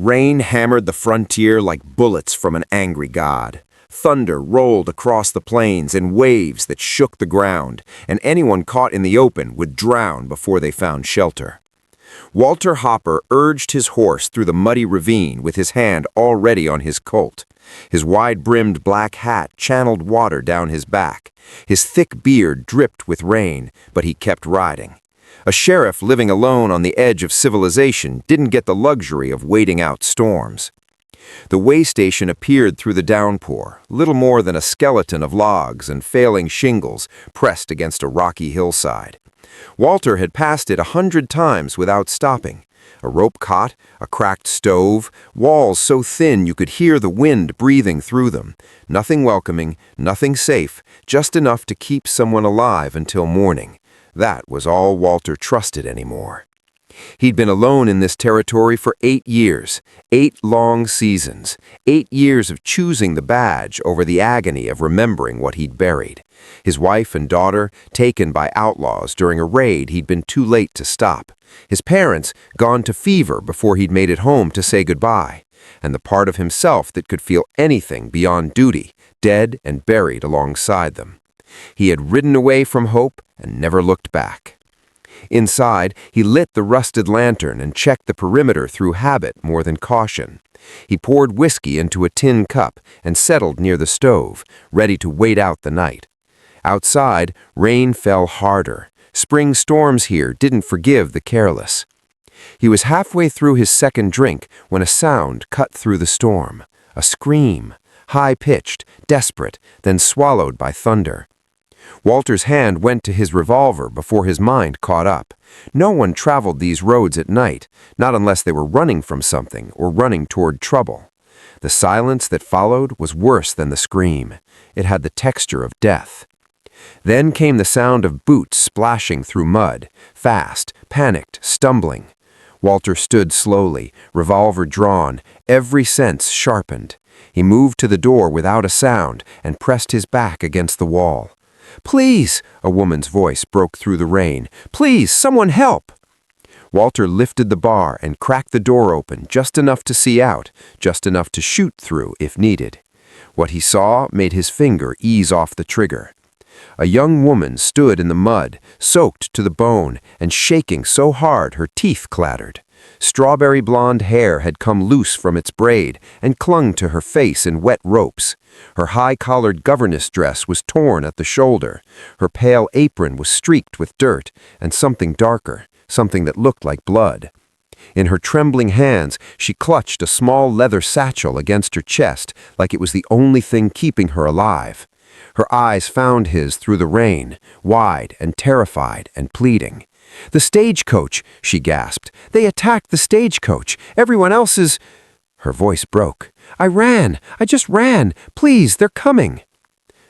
Rain hammered the frontier like bullets from an angry god. Thunder rolled across the plains in waves that shook the ground, and anyone caught in the open would drown before they found shelter. Walter Hopper urged his horse through the muddy ravine with his hand already on his colt. His wide-brimmed black hat channeled water down his back. His thick beard dripped with rain, but he kept riding. A sheriff living alone on the edge of civilization didn't get the luxury of waiting out storms. The way station appeared through the downpour, little more than a skeleton of logs and failing shingles pressed against a rocky hillside. Walter had passed it 100 times without stopping. A rope cot, a cracked stove, walls so thin you could hear the wind breathing through them. Nothing welcoming, nothing safe, just enough to keep someone alive until morning. That was all Walter trusted anymore. He'd been alone in this territory for 8 years, 8 long seasons, 8 years of choosing the badge over the agony of remembering what he'd buried. His wife and daughter taken by outlaws during a raid he'd been too late to stop. His parents gone to fever before he'd made it home to say goodbye. And the part of himself that could feel anything beyond duty, dead and buried alongside them. He had ridden away from hope and never looked back. Inside, he lit the rusted lantern and checked the perimeter through habit more than caution. He poured whiskey into a tin cup and settled near the stove, ready to wait out the night. Outside, rain fell harder. Spring storms here didn't forgive the careless. He was halfway through his second drink when a sound cut through the storm. A scream, high-pitched, desperate, then swallowed by thunder. Walter's hand went to his revolver before his mind caught up. No one traveled these roads at night, not unless they were running from something or running toward trouble. The silence that followed was worse than the scream. It had the texture of death. Then came the sound of boots splashing through mud, fast, panicked, stumbling. Walter stood slowly, revolver drawn, every sense sharpened. He moved to the door without a sound and pressed his back against the wall. "Please!" a woman's voice broke through the rain. "Please, someone help!" Walter lifted the bar and cracked the door open just enough to see out, just enough to shoot through if needed. What he saw made his finger ease off the trigger. A young woman stood in the mud, soaked to the bone and shaking so hard her teeth clattered. Strawberry blonde hair had come loose from its braid and clung to her face in wet ropes. Her high-collared governess dress was torn at the shoulder. Her pale apron was streaked with dirt and something darker, something that looked like blood. In her trembling hands, she clutched a small leather satchel against her chest like it was the only thing keeping her alive. Her eyes found his through the rain, wide and terrified and pleading. "The stagecoach," she gasped. "They attacked the stagecoach. Everyone else is—" Her voice broke. I just ran. Please, they're coming."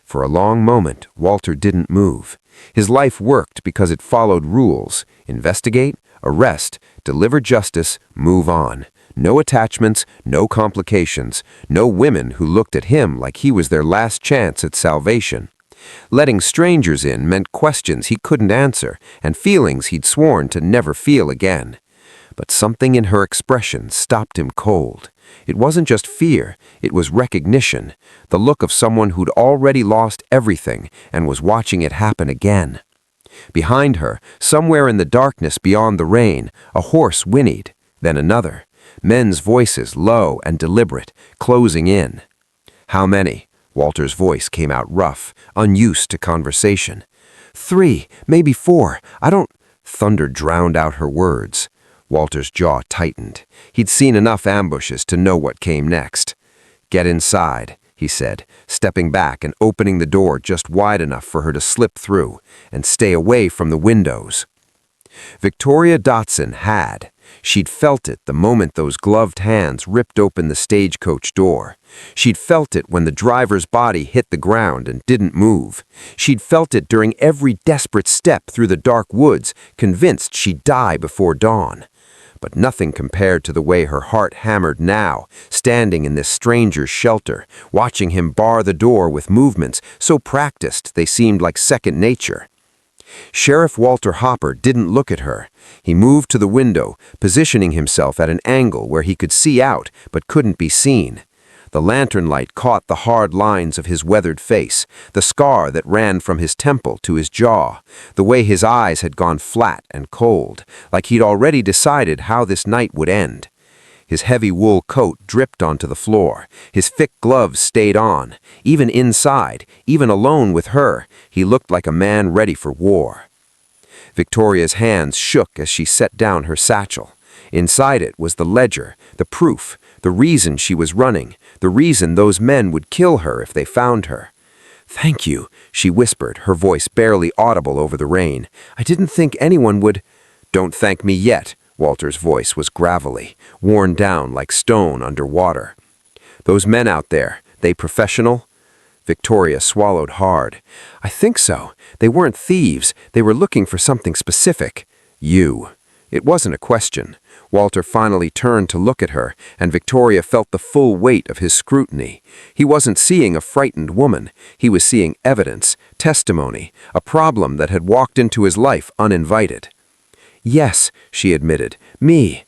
For a long moment, Walter didn't move. His life worked because it followed rules. Investigate, arrest, deliver justice, move on. No attachments, no complications, no women who looked at him like he was their last chance at salvation. Letting strangers in meant questions he couldn't answer and feelings he'd sworn to never feel again. But something in her expression stopped him cold. It wasn't just fear, it was recognition, the look of someone who'd already lost everything and was watching it happen again. Behind her, somewhere in the darkness beyond the rain, a horse whinnied, then another. Men's voices, low and deliberate, closing in. "How many?" Walter's voice came out rough, unused to conversation. "3, maybe 4. I don't—" Thunder drowned out her words. Walter's jaw tightened. He'd seen enough ambushes to know what came next. "Get inside," he said, stepping back and opening the door just wide enough for her to slip through, "and stay away from the windows." Victoria Dotson had. She'd felt it the moment those gloved hands ripped open the stagecoach door. She'd felt it when the driver's body hit the ground and didn't move. She'd felt it during every desperate step through the dark woods, convinced she'd die before dawn. But nothing compared to the way her heart hammered now, standing in this stranger's shelter, watching him bar the door with movements so practiced they seemed like second nature. Sheriff Walter Hopper didn't look at her. He moved to the window, positioning himself at an angle where he could see out but couldn't be seen. The lantern light caught the hard lines of his weathered face, the scar that ran from his temple to his jaw, the way his eyes had gone flat and cold, like he'd already decided how this night would end. His heavy wool coat dripped onto the floor. His thick gloves stayed on. Even inside, even alone with her, he looked like a man ready for war. Victoria's hands shook as she set down her satchel. Inside it was the ledger, the proof, the reason she was running, the reason those men would kill her if they found her. "Thank you," she whispered, her voice barely audible over the rain. "I didn't think anyone would—" "Don't thank me yet." Walter's voice was gravelly, worn down like stone under water. "Those men out there, they professional?" Victoria swallowed hard. "I think so. They weren't thieves. They were looking for something specific." "You." It wasn't a question. Walter finally turned to look at her, and Victoria felt the full weight of his scrutiny. He wasn't seeing a frightened woman. He was seeing evidence, testimony, a problem that had walked into his life uninvited. "Yes," she admitted, "me."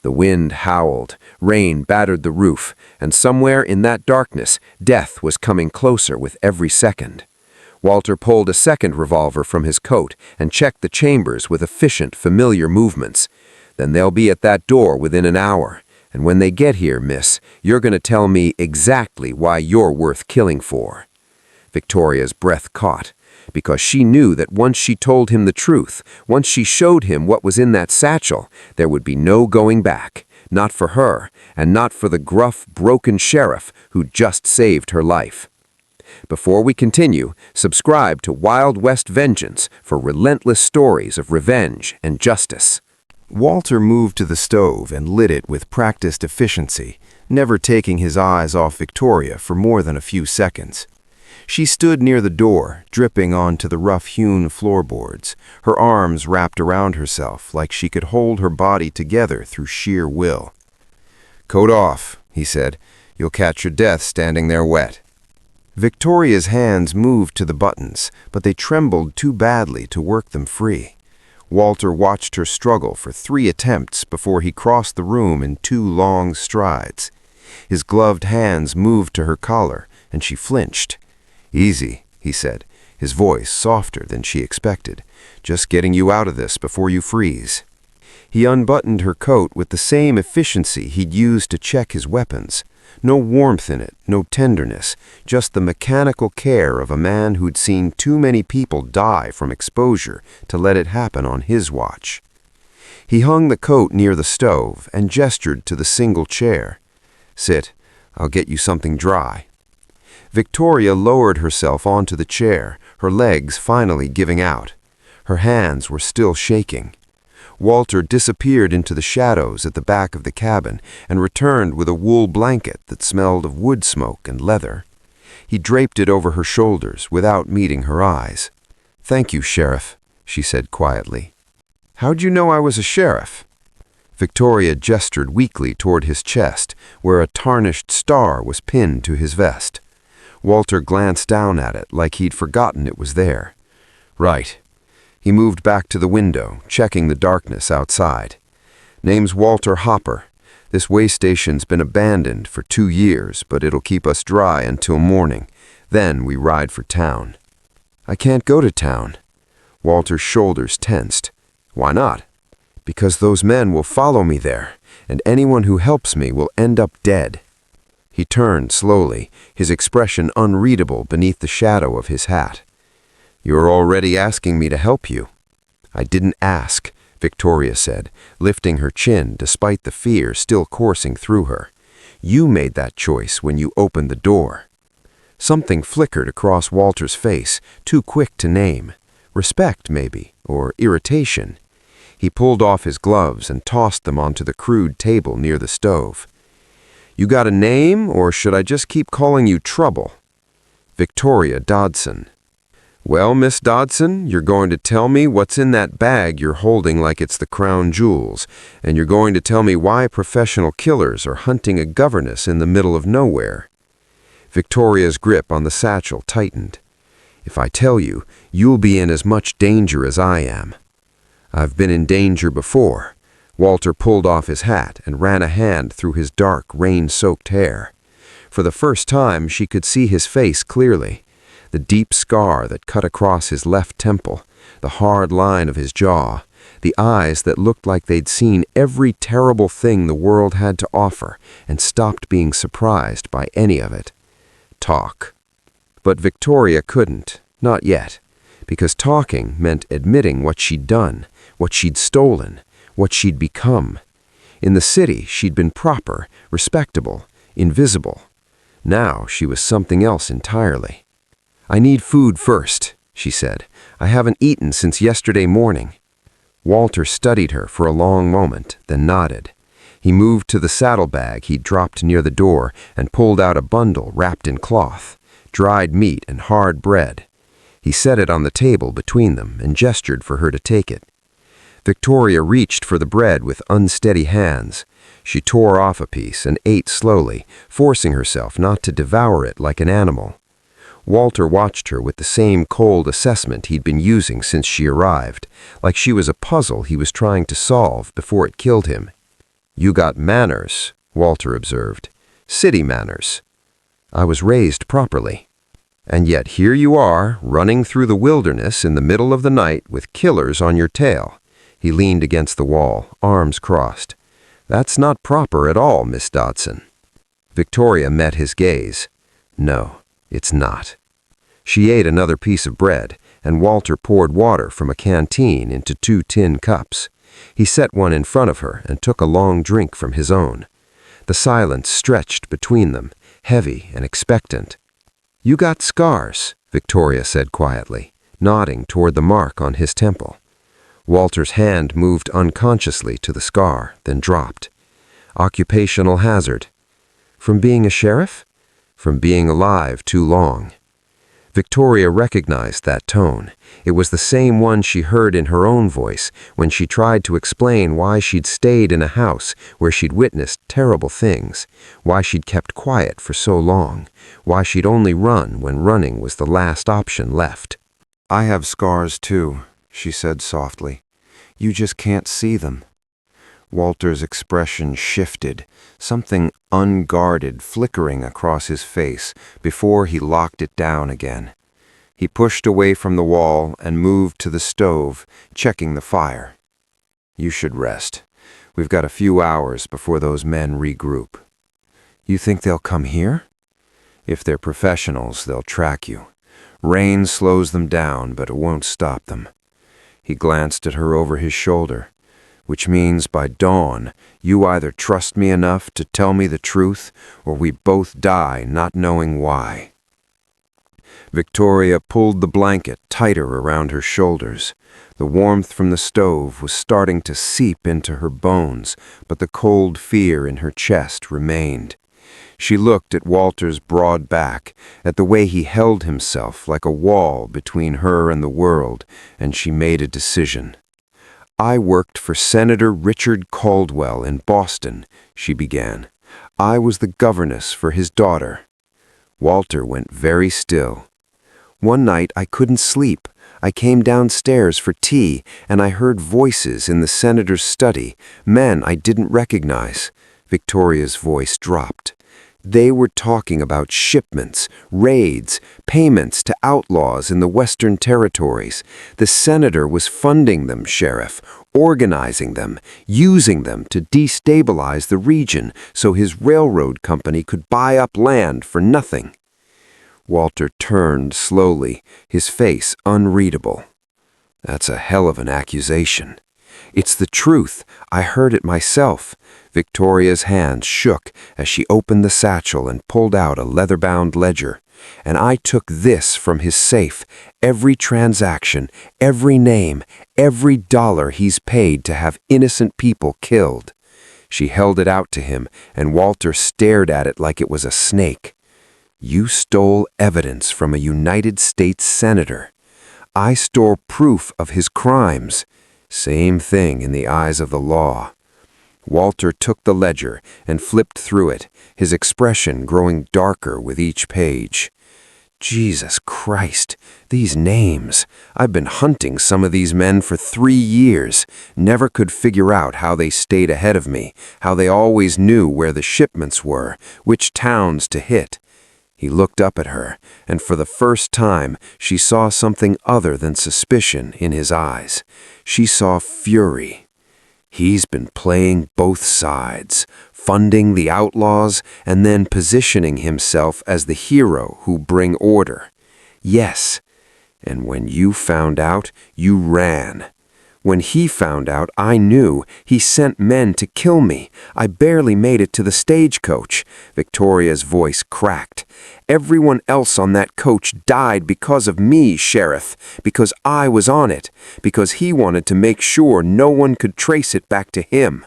The wind howled, rain battered the roof, and somewhere in that darkness, death was coming closer with every second. Walter pulled a second revolver from his coat and checked the chambers with efficient, familiar movements. "Then they'll be at that door within an hour. And when they get here, miss, you're going to tell me exactly why you're worth killing for." Victoria's breath caught, because she knew that once she told him the truth, once she showed him what was in that satchel, there would be no going back, not for her, and not for the gruff, broken sheriff who just saved her life. Before we continue, subscribe to Wild West Vengeance for relentless stories of revenge and justice. Walter moved to the stove and lit it with practiced efficiency, never taking his eyes off Victoria for more than a few seconds. She stood near the door, dripping onto the rough-hewn floorboards, her arms wrapped around herself like she could hold her body together through sheer will. "Coat off," he said. "You'll catch your death standing there wet." Victoria's hands moved to the buttons, but they trembled too badly to work them free. Walter watched her struggle for 3 attempts before he crossed the room in 2 long strides. His gloved hands moved to her collar, and she flinched. "Easy," he said, his voice softer than she expected. "Just getting you out of this before you freeze." He unbuttoned her coat with the same efficiency he'd used to check his weapons. No warmth in it, no tenderness, just the mechanical care of a man who'd seen too many people die from exposure to let it happen on his watch. He hung the coat near the stove and gestured to the single chair. "Sit. I'll get you something dry." Victoria lowered herself onto the chair, her legs finally giving out. Her hands were still shaking. Walter disappeared into the shadows at the back of the cabin and returned with a wool blanket that smelled of wood smoke and leather. He draped it over her shoulders without meeting her eyes. "Thank you, Sheriff," she said quietly. "How'd you know I was a sheriff?" Victoria gestured weakly toward his chest, where a tarnished star was pinned to his vest. Walter glanced down at it like he'd forgotten it was there. "Right." He moved back to the window, checking the darkness outside. "Name's Walter Hopper. This way station's been abandoned for 2 years, but it'll keep us dry until morning. Then we ride for town." "I can't go to town." Walter's shoulders tensed. "Why not?" "Because those men will follow me there, and anyone who helps me will end up dead." He turned slowly, his expression unreadable beneath the shadow of his hat. "You're already asking me to help you." "I didn't ask," Victoria said, lifting her chin despite the fear still coursing through her. "You made that choice when you opened the door." Something flickered across Walter's face, too quick to name. Respect, maybe, or irritation. He pulled off his gloves and tossed them onto the crude table near the stove. "You got a name, or should I just keep calling you Trouble?" "Victoria Dotson." "Well, Miss Dotson, you're going to tell me what's in that bag you're holding like it's the crown jewels, and you're going to tell me why professional killers are hunting a governess in the middle of nowhere." Victoria's grip on the satchel tightened. If I tell you, you'll be in as much danger as I am." "I've been in danger before." Walter pulled off his hat and ran a hand through his dark, rain-soaked hair. For the first time, she could see his face clearly. The deep scar that cut across his left temple, the hard line of his jaw, the eyes that looked like they'd seen every terrible thing the world had to offer and stopped being surprised by any of it. Talk. But Victoria couldn't, not yet, because talking meant admitting what she'd done, what she'd stolen, what she'd become. In the city, she'd been proper, respectable, invisible. Now she was something else entirely. "I need food first," she said. "I haven't eaten since yesterday morning." Walter studied her for a long moment, then nodded. He moved to the saddlebag he'd dropped near the door and pulled out a bundle wrapped in cloth, dried meat and hard bread. He set it on the table between them and gestured for her to take it. Victoria reached for the bread with unsteady hands. She tore off a piece and ate slowly, forcing herself not to devour it like an animal. Walter watched her with the same cold assessment he'd been using since she arrived, like she was a puzzle he was trying to solve before it killed him. "You got manners," Walter observed. "City manners." "I was raised properly." "And yet here you are, running through the wilderness in the middle of the night with killers on your tail." He leaned against the wall, arms crossed. "That's not proper at all, Miss Dotson." Victoria met his gaze. "No, it's not." She ate another piece of bread, and Walter poured water from a canteen into 2 tin cups. He set one in front of her and took a long drink from his own. The silence stretched between them, heavy and expectant. "You got scars," Victoria said quietly, nodding toward the mark on his temple. Walter's hand moved unconsciously to the scar, then dropped. "Occupational hazard." "From being a sheriff?" "From being alive too long." Victoria recognized that tone. It was the same one she heard in her own voice when she tried to explain why she'd stayed in a house where she'd witnessed terrible things, why she'd kept quiet for so long, why she'd only run when running was the last option left. "I have scars too," she said softly. "You just can't see them." Walter's expression shifted, something unguarded flickering across his face before he locked it down again. He pushed away from the wall and moved to the stove, checking the fire. "You should rest. We've got a few hours before those men regroup." "You think they'll come here?" "If they're professionals, they'll track you. Rain slows them down, but it won't stop them." He glanced at her over his shoulder. "Which means by dawn, you either trust me enough to tell me the truth, or we both die not knowing why." Victoria pulled the blanket tighter around her shoulders. The warmth from the stove was starting to seep into her bones, but the cold fear in her chest remained. She looked at Walter's broad back, at the way he held himself like a wall between her and the world, and she made a decision. "I worked for Senator Richard Caldwell in Boston," she began. "I was the governess for his daughter." Walter went very still. "One night I couldn't sleep. I came downstairs for tea, and I heard voices in the senator's study, men I didn't recognize." Victoria's voice dropped. "They were talking about shipments, raids, payments to outlaws in the Western Territories. The senator was funding them, Sheriff, organizing them, using them to destabilize the region so his railroad company could buy up land for nothing." Walter turned slowly, his face unreadable. "That's a hell of an accusation." "It's the truth. I heard it myself." Victoria's hands shook as she opened the satchel and pulled out a leather-bound ledger. "And I took this from his safe, every transaction, every name, every dollar he's paid to have innocent people killed." She held it out to him, and Walter stared at it like it was a snake. "You stole evidence from a United States senator. I stole proof of his crimes. Same thing in the eyes of the law." Walter took the ledger and flipped through it, his expression growing darker with each page. Jesus Christ, these names. I've been hunting some of these men for 3 years. Never could figure out how they stayed ahead of me, how they always knew where the shipments were, which towns to hit. He looked up at her, and for the first time, she saw something other than suspicion in his eyes. She saw fury. He's been playing both sides, funding the outlaws and then positioning himself as the hero who bring order. Yes, and when you found out, you ran. When he found out, I knew. He sent men to kill me. I barely made it to the stagecoach. Victoria's voice cracked. Everyone else on that coach died because of me, Sheriff, because I was on it, because he wanted to make sure no one could trace it back to him.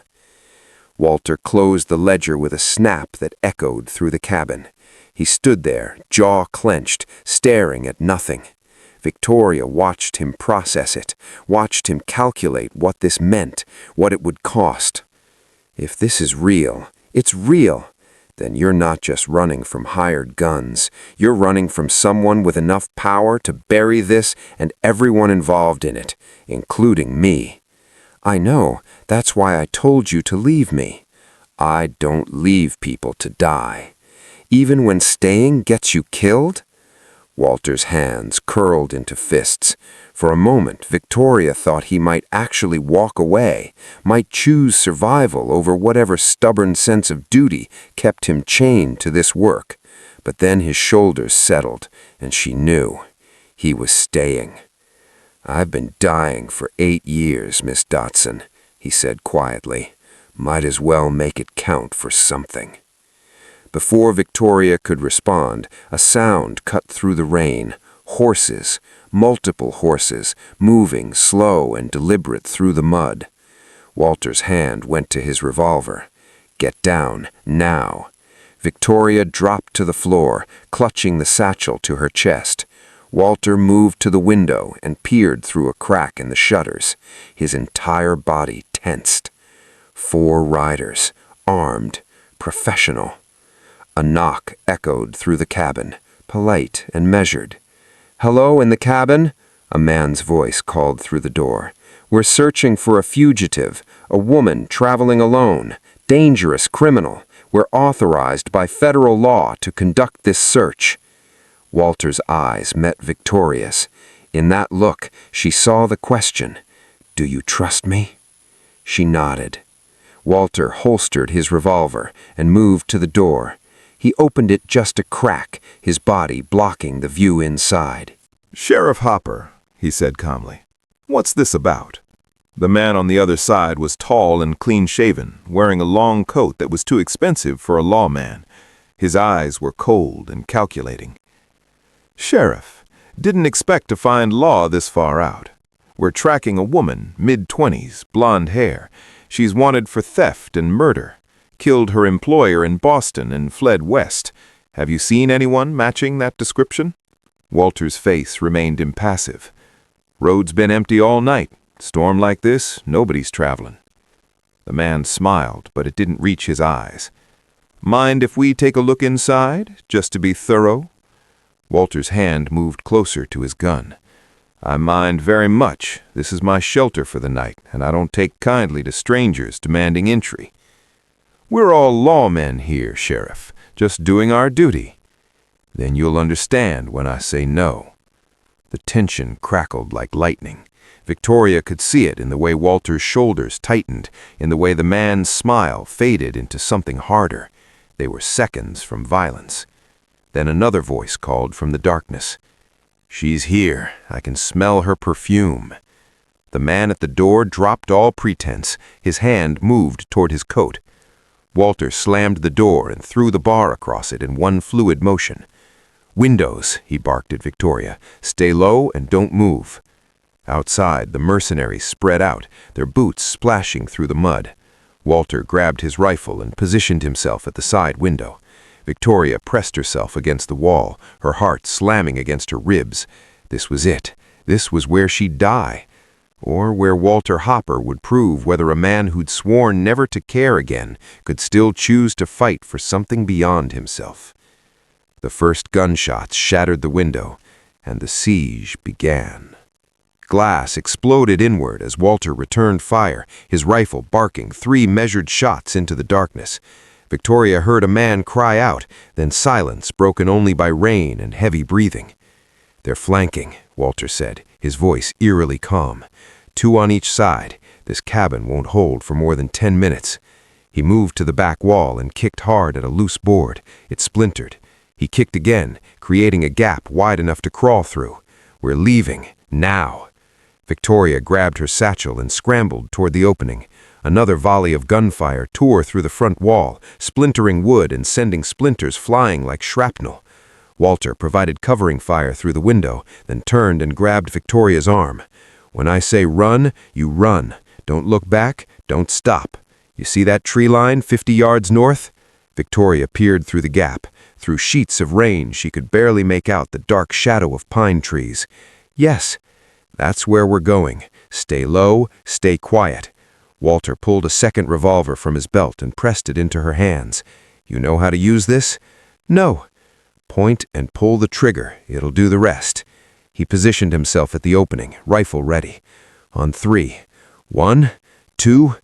Walter closed the ledger with a snap that echoed through the cabin. He stood there, jaw clenched, staring at nothing. Victoria watched him process it, watched him calculate what this meant, what it would cost. If this is real, it's real, then you're not just running from hired guns. You're running from someone with enough power to bury this and everyone involved in it, including me. I know, that's why I told you to leave me. I don't leave people to die. Even when staying gets you killed? Walter's hands curled into fists. For a moment, Victoria thought he might actually walk away, might choose survival over whatever stubborn sense of duty kept him chained to this work. But then his shoulders settled, and she knew. He was staying. "I've been dying for 8 years, Miss Dotson," he said quietly. "Might as well make it count for something." Before Victoria could respond, a sound cut through the rain. Horses, multiple horses, moving slow and deliberate through the mud. Walter's hand went to his revolver. Get down, now. Victoria dropped to the floor, clutching the satchel to her chest. Walter moved to the window and peered through a crack in the shutters, his entire body tensed. 4 riders, armed, professional. A knock echoed through the cabin, polite and measured. "Hello in the cabin?" a man's voice called through the door. "We're searching for a fugitive, a woman traveling alone, dangerous criminal. We're authorized by federal law to conduct this search." Walter's eyes met Victoria's. In that look, she saw the question. "Do you trust me?" She nodded. Walter holstered his revolver and moved to the door. He opened it just a crack, his body blocking the view inside. "Sheriff Hopper," he said calmly, "what's this about?" The man on the other side was tall and clean-shaven, wearing a long coat that was too expensive for a lawman. His eyes were cold and calculating. "Sheriff, didn't expect to find law this far out. We're tracking a woman, mid-20s, blonde hair. She's wanted for theft and murder. Killed her employer in Boston and fled west. Have you seen anyone matching that description?" Walter's face remained impassive. "Road's been empty all night. Storm like this, nobody's traveling." The man smiled, but it didn't reach his eyes. "Mind if we take a look inside, just to be thorough?" Walter's hand moved closer to his gun. "I mind very much. This is my shelter for the night, and I don't take kindly to strangers demanding entry. We're all lawmen here, Sheriff, just doing our duty. Then you'll understand when I say no." The tension crackled like lightning. Victoria could see it in the way Walter's shoulders tightened, in the way the man's smile faded into something harder. They were seconds from violence. Then another voice called from the darkness. "She's here. I can smell her perfume." The man at the door dropped all pretense. His hand moved toward his coat. Walter slammed the door and threw the bar across it in one fluid motion. "Windows," he barked at Victoria. "Stay low and don't move." Outside, the mercenaries spread out, their boots splashing through the mud. Walter grabbed his rifle and positioned himself at the side window. Victoria pressed herself against the wall, her heart slamming against her ribs. This was it. This was where she'd die. Or where Walter Hopper would prove whether a man who'd sworn never to care again could still choose to fight for something beyond himself. The first gunshots shattered the window, and the siege began. Glass exploded inward as Walter returned fire, his rifle barking 3 measured shots into the darkness. Victoria heard a man cry out, then silence broken only by rain and heavy breathing. "They're flanking," Walter said, his voice eerily calm. "2 on each side. This cabin won't hold for more than 10 minutes. He moved to the back wall and kicked hard at a loose board. It splintered. He kicked again, creating a gap wide enough to crawl through. "We're leaving, now." Victoria grabbed her satchel and scrambled toward the opening. Another volley of gunfire tore through the front wall, splintering wood and sending splinters flying like shrapnel. Walter provided covering fire through the window, then turned and grabbed Victoria's arm. "When I say run, you run. Don't look back, don't stop. You see that tree line 50 yards north?" Victoria peered through the gap. Through sheets of rain, she could barely make out the dark shadow of pine trees. "Yes, that's where we're going. Stay low, stay quiet." Walter pulled a second revolver from his belt and pressed it into her hands. "You know how to use this?" "No." "Point and pull the trigger. It'll do the rest." He positioned himself at the opening, rifle ready. On 3. 1, 2...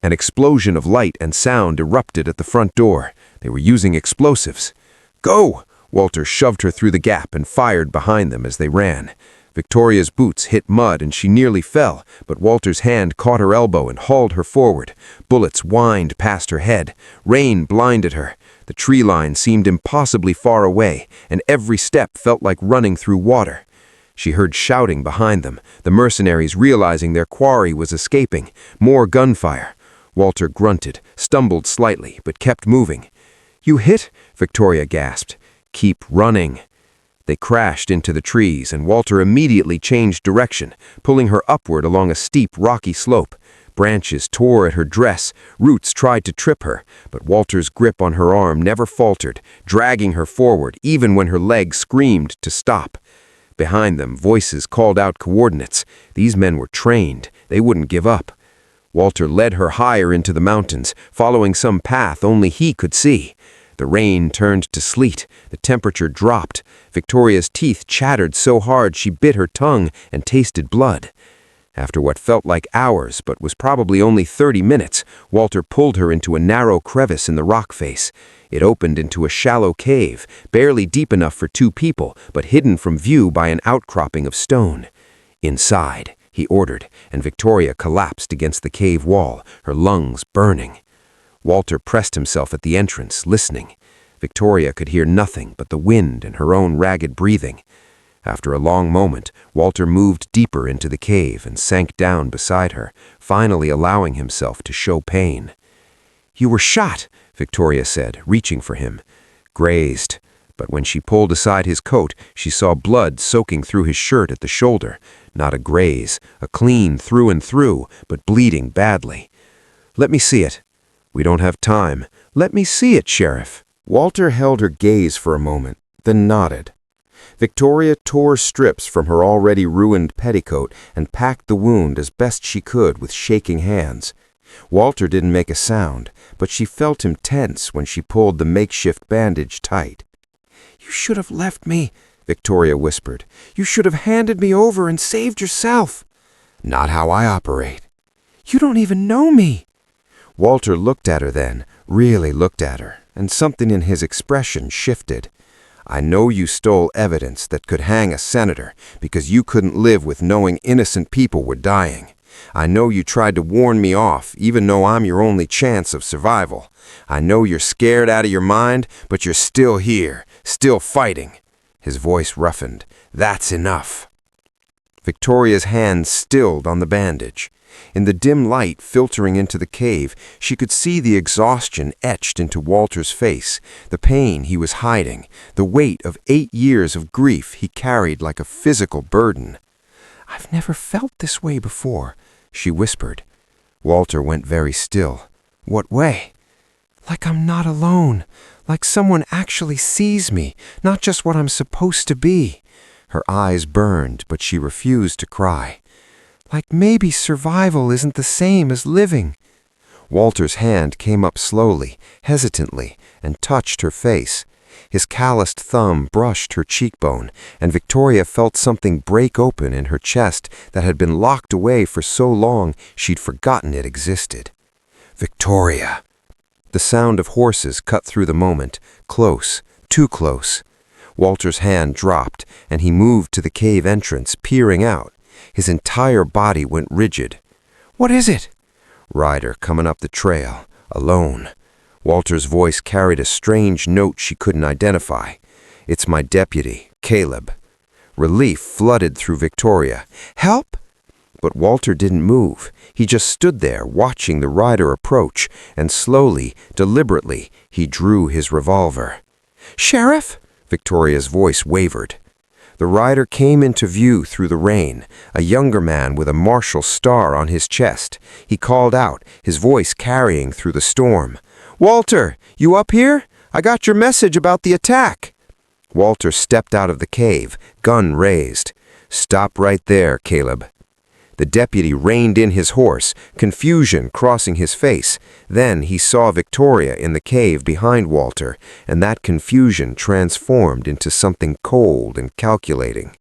An explosion of light and sound erupted at the front door. They were using explosives. "Go!" Walter shoved her through the gap and fired behind them as they ran. Victoria's boots hit mud and she nearly fell, but Walter's hand caught her elbow and hauled her forward. Bullets whined past her head. Rain blinded her. The tree line seemed impossibly far away, and every step felt like running through water. She heard shouting behind them, the mercenaries realizing their quarry was escaping. More gunfire. Walter grunted, stumbled slightly, but kept moving. "You hit?" Victoria gasped. "Keep running." They crashed into the trees, and Walter immediately changed direction, pulling her upward along a steep, rocky slope. Branches tore at her dress, roots tried to trip her, but Walter's grip on her arm never faltered, dragging her forward even when her legs screamed to stop. Behind them, voices called out coordinates. These men were trained. They wouldn't give up. Walter led her higher into the mountains, following some path only he could see. The rain turned to sleet. The temperature dropped. Victoria's teeth chattered so hard she bit her tongue and tasted blood. After what felt like hours, but was probably only 30 minutes, Walter pulled her into a narrow crevice in the rock face. It opened into a shallow cave, barely deep enough for 2 people, but hidden from view by an outcropping of stone. "Inside," he ordered, and Victoria collapsed against the cave wall, her lungs burning. Walter pressed himself at the entrance, listening. Victoria could hear nothing but the wind and her own ragged breathing. After a long moment, Walter moved deeper into the cave and sank down beside her, finally allowing himself to show pain. "You were shot," Victoria said, reaching for him. "Grazed." But when she pulled aside his coat, she saw blood soaking through his shirt at the shoulder. Not a graze, a clean through and through, but bleeding badly. "Let me see it." "We don't have time." "Let me see it, Sheriff." Walter held her gaze for a moment, then nodded. Victoria tore strips from her already ruined petticoat and packed the wound as best she could with shaking hands. Walter didn't make a sound, but she felt him tense when she pulled the makeshift bandage tight. "You should have left me," Victoria whispered. "You should have handed me over and saved yourself." "Not how I operate." "You don't even know me." Walter looked at her then, really looked at her, and something in his expression shifted. "I know you stole evidence that could hang a senator because you couldn't live with knowing innocent people were dying. I know you tried to warn me off, even though I'm your only chance of survival. I know you're scared out of your mind, but you're still here, still fighting." His voice roughened. "That's enough." Victoria's hands stilled on the bandage. In the dim light filtering into the cave, she could see the exhaustion etched into Walter's face, the pain he was hiding, the weight of 8 years of grief he carried like a physical burden. "I've never felt this way before," she whispered. Walter went very still. "What way?" "Like I'm not alone, like someone actually sees me, not just what I'm supposed to be." Her eyes burned, but she refused to cry. "Like maybe survival isn't the same as living." Walter's hand came up slowly, hesitantly, and touched her face. His calloused thumb brushed her cheekbone, and Victoria felt something break open in her chest that had been locked away for so long she'd forgotten it existed. Victoria! The sound of horses cut through the moment, close, too close. Walter's hand dropped, and he moved to the cave entrance, peering out. His entire body went rigid. "What is it?" Rider coming up the trail, alone. Walter's voice carried a strange note she couldn't identify. "It's my deputy, Caleb." Relief flooded through Victoria. "Help?" But Walter didn't move. He just stood there, watching the rider approach, and slowly, deliberately, he drew his revolver. "Sheriff?" Victoria's voice wavered. The rider came into view through the rain, a younger man with a martial star on his chest. He called out, his voice carrying through the storm. "Walter, you up here? I got your message about the attack." Walter stepped out of the cave, gun raised. "Stop right there, Caleb." The deputy reined in his horse, confusion crossing his face. Then he saw Victoria in the cave behind Walter, and that confusion transformed into something cold and calculating.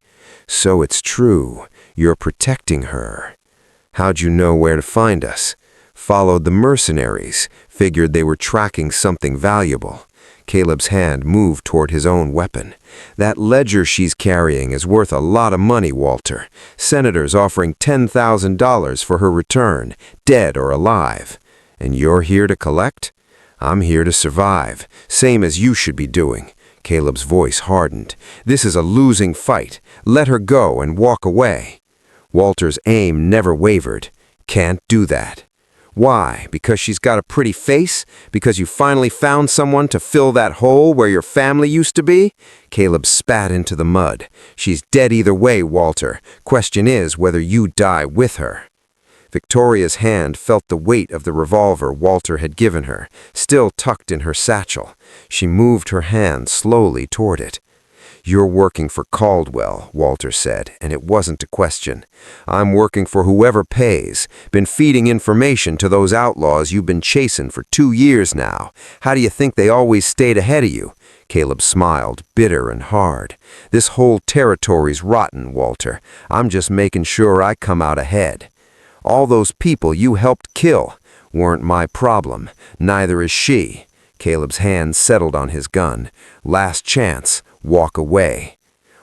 "So it's true. You're protecting her. How'd you know where to find us?" "Followed the mercenaries. Figured they were tracking something valuable." Caleb's hand moved toward his own weapon. "That ledger she's carrying is worth a lot of money, Walter. Senators offering $10,000 for her return, dead or alive. And you're here to collect? I'm here to survive, same as you should be doing." Caleb's voice hardened. "This is a losing fight. Let her go and walk away." Walter's aim never wavered. "Can't do that." "Why? Because she's got a pretty face? Because you finally found someone to fill that hole where your family used to be?" Caleb spat into the mud. "She's dead either way, Walter. Question is whether you die with her." Victoria's hand felt the weight of the revolver Walter had given her, still tucked in her satchel. She moved her hand slowly toward it. "You're working for Caldwell," Walter said, and it wasn't a question. "I'm working for whoever pays. Been feeding information to those outlaws you've been chasing for 2 years now. How do you think they always stayed ahead of you?" Caleb smiled, bitter and hard. "This whole territory's rotten, Walter. I'm just making sure I come out ahead. All those people you helped kill weren't my problem. Neither is she." Caleb's hand settled on his gun. "Last chance. Walk away."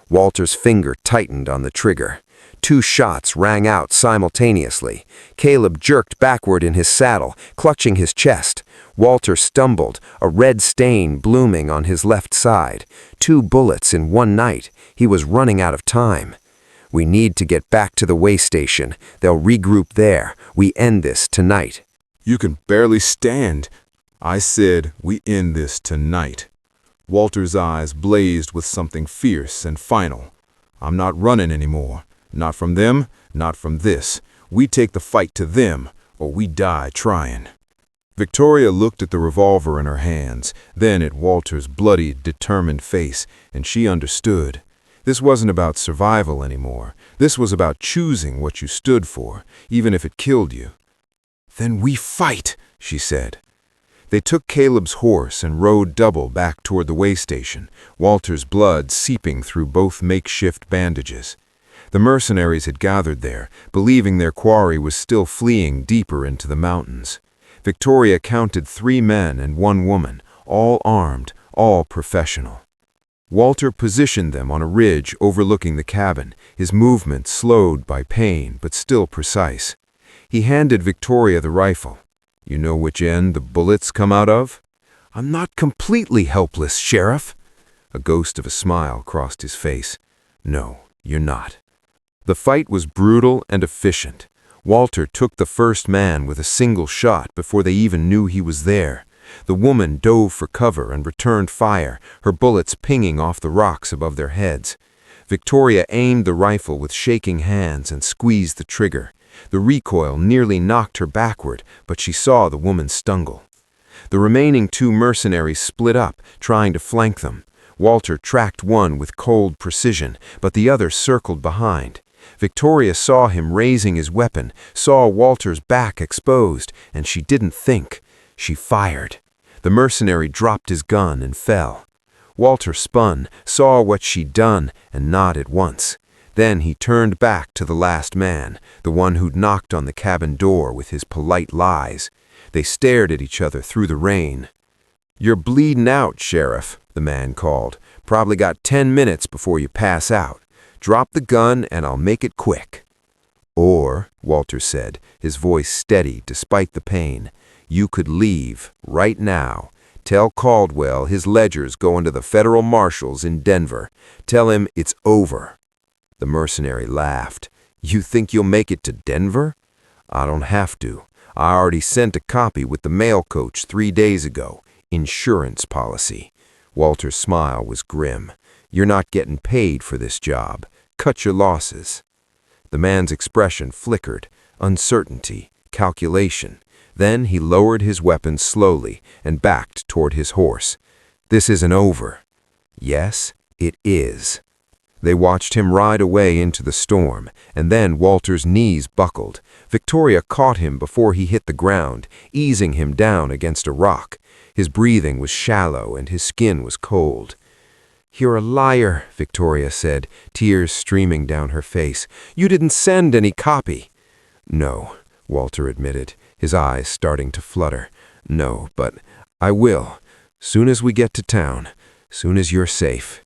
Walter's finger tightened on the trigger. 2 shots rang out simultaneously. Caleb jerked backward in his saddle, clutching his chest. Walter stumbled, a red stain blooming on his left side. 2 bullets in one night. He was running out of time. "We need to get back to the way station. They'll regroup there. We end this tonight." "You can barely stand. I said we end this tonight." Walter's eyes blazed with something fierce and final. "I'm not running anymore. Not from them, not from this. We take the fight to them, or we die trying." Victoria looked at the revolver in her hands, then at Walter's bloody, determined face, and she understood. This wasn't about survival anymore. This was about choosing what you stood for, even if it killed you. "Then we fight," she said. They took Caleb's horse and rode double back toward the way station, Walter's blood seeping through both makeshift bandages. The mercenaries had gathered there, believing their quarry was still fleeing deeper into the mountains. Victoria counted 3 men and 1 woman, all armed, all professional. Walter positioned them on a ridge overlooking the cabin, his movement slowed by pain but still precise. He handed Victoria the rifle. "You know which end the bullets come out of?" "I'm not completely helpless, Sheriff." A ghost of a smile crossed his face. "No, you're not." The fight was brutal and efficient. Walter took the first man with a single shot before they even knew he was there. The woman dove for cover and returned fire, her bullets pinging off the rocks above their heads. Victoria aimed the rifle with shaking hands and squeezed the trigger. The recoil nearly knocked her backward, but she saw the woman stumble. The remaining 2 mercenaries split up, trying to flank them. Walter tracked one with cold precision, but the other circled behind. Victoria saw him raising his weapon, saw Walter's back exposed, and she didn't think. She fired. The mercenary dropped his gun and fell. Walter spun, saw what she'd done, and nodded once. Then he turned back to the last man, the one who'd knocked on the cabin door with his polite lies. They stared at each other through the rain. "You're bleeding out, Sheriff," the man called. "Probably got 10 minutes before you pass out. Drop the gun and I'll make it quick." "Or," Walter said, his voice steady despite the pain, "you could leave right now. Tell Caldwell his ledger's going to the federal marshals in Denver. Tell him it's over." The mercenary laughed. "You think you'll make it to Denver?" "I don't have to. I already sent a copy with the mail coach 3 days ago. Insurance policy." Walter's smile was grim. "You're not getting paid for this job. Cut your losses." The man's expression flickered, uncertainty, calculation. Then he lowered his weapon slowly and backed toward his horse. "This isn't over." "Yes, it is." They watched him ride away into the storm, and then Walter's knees buckled. Victoria caught him before he hit the ground, easing him down against a rock. His breathing was shallow and his skin was cold. "You're a liar," Victoria said, tears streaming down her face. "You didn't send any copy." "No," Walter admitted, his eyes starting to flutter. "No, but I will. Soon as we get to town. Soon as you're safe."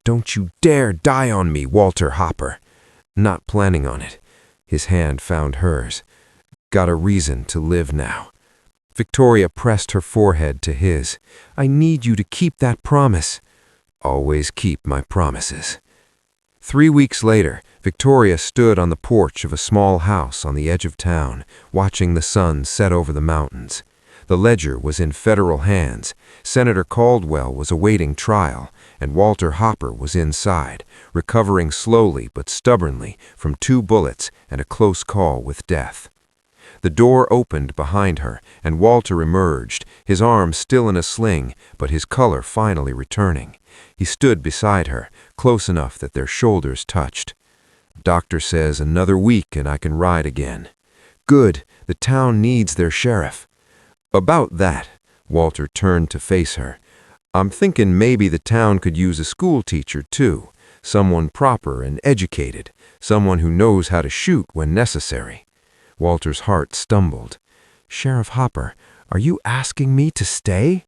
"Don't you dare die on me, Walter Hopper." "Not planning on it." His hand found hers. "Got a reason to live now." Victoria pressed her forehead to his. "I need you to keep that promise." "Always keep my promises." 3 weeks later, Victoria stood on the porch of a small house on the edge of town, watching the sun set over the mountains. The ledger was in federal hands. Senator Caldwell was awaiting trial, and Walter Hopper was inside, recovering slowly but stubbornly from 2 bullets and a close call with death. The door opened behind her, and Walter emerged, his arm still in a sling, but his color finally returning. He stood beside her, close enough that their shoulders touched. "Doctor says another week and I can ride again." "Good. The town needs their sheriff." "About that," Walter turned to face her. "I'm thinking maybe the town could use a school teacher, too. Someone proper and educated. Someone who knows how to shoot when necessary." Walter's heart stumbled. "Sheriff Hopper, are you asking me to stay?"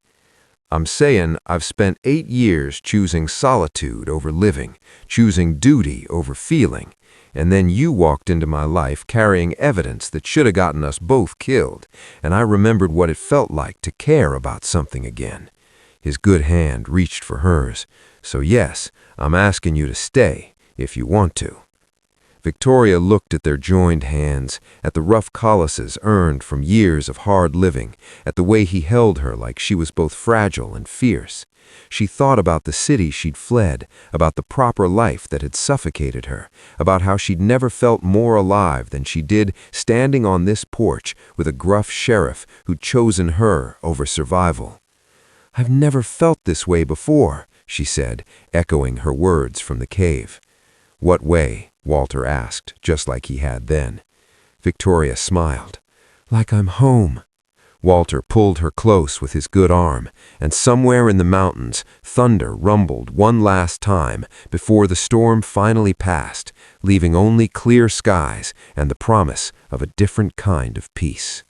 "I'm saying I've spent 8 years choosing solitude over living, choosing duty over feeling. And then you walked into my life carrying evidence that should have gotten us both killed, and I remembered what it felt like to care about something again." His good hand reached for hers. "So yes, I'm asking you to stay, if you want to." Victoria looked at their joined hands, at the rough calluses earned from years of hard living, at the way he held her like she was both fragile and fierce. She thought about the city she'd fled, about the proper life that had suffocated her, about how she'd never felt more alive than she did standing on this porch with a gruff sheriff who'd chosen her over survival. "I've never felt this way before," she said, echoing her words from the cave. "What way?" Walter asked, just like he had then. Victoria smiled. "Like I'm home." Walter pulled her close with his good arm, and somewhere in the mountains, thunder rumbled one last time before the storm finally passed, leaving only clear skies and the promise of a different kind of peace.